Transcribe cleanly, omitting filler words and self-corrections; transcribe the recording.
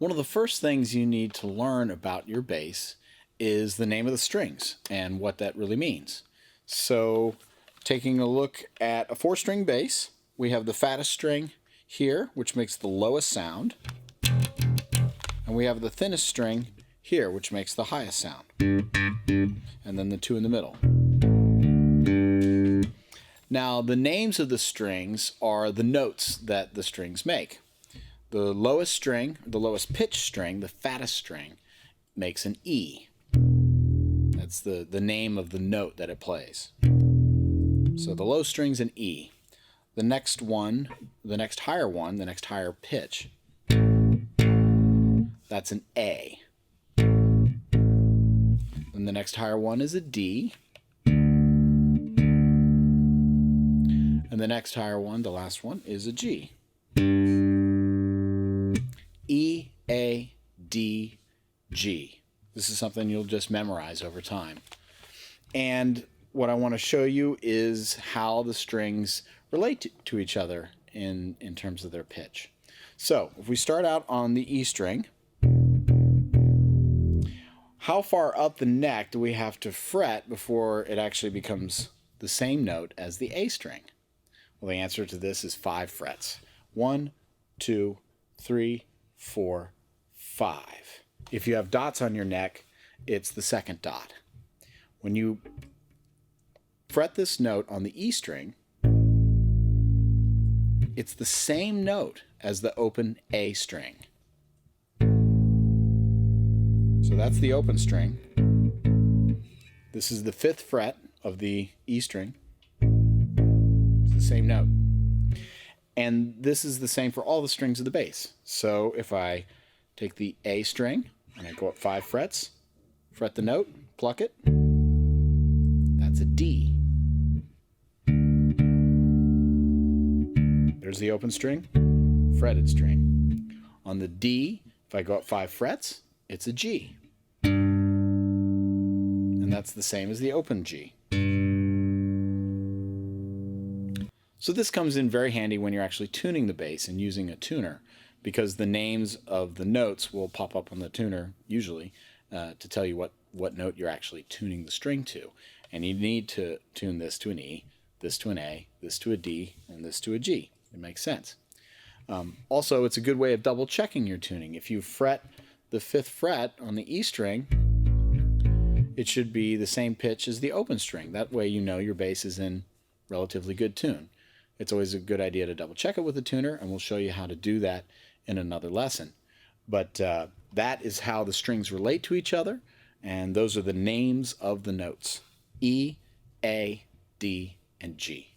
One of the first things you need to learn about your bass is the name of the strings and what that really means. So, taking a look at a 4-string bass, we have the fattest string here, which makes the lowest sound, and we have the thinnest string here, which makes the highest sound, and then the 2 in the middle. Now, the names of the strings are the notes that the strings make. The lowest string, the lowest pitch string, the fattest string, makes an E. That's the name of the note that it plays. So the low string's an E. The next one, the next higher pitch, that's an A. Then the next higher one is a D. And the next higher one, the last one, is a G. E, A, D, G. This is something you'll just memorize over time. And what I want to show you is how the strings relate to each other in terms of their pitch. So, if we start out on the E string, how far up the neck do we have to fret before it actually becomes the same note as the A string? Well, the answer to this is 5 frets. 1, 2, 3, 4, 5. If you have dots on your neck, it's the second dot. When you fret this note on the E string, it's the same note as the open A string. So that's the open string. This is the 5th fret of the E string. It's the same note. And this is the same for all the strings of the bass. So if I take the A string and I go up 5 frets, fret the note, pluck it, that's a D. There's the open string, fretted string. On the D, if I go up 5 frets, it's a G. And that's the same as the open G. So this comes in very handy when you're actually tuning the bass and using a tuner, because the names of the notes will pop up on the tuner, usually, to tell you what note you're actually tuning the string to. And you need to tune this to an E, this to an A, this to a D, and this to a G. It makes sense. Also, it's a good way of double checking your tuning. If you fret the 5th fret on the E string, it should be the same pitch as the open string. That way you know your bass is in relatively good tune. It's always a good idea to double check it with a tuner, and we'll show you how to do that in another lesson. But that is how the strings relate to each other, and those are the names of the notes: E, A, D, and G.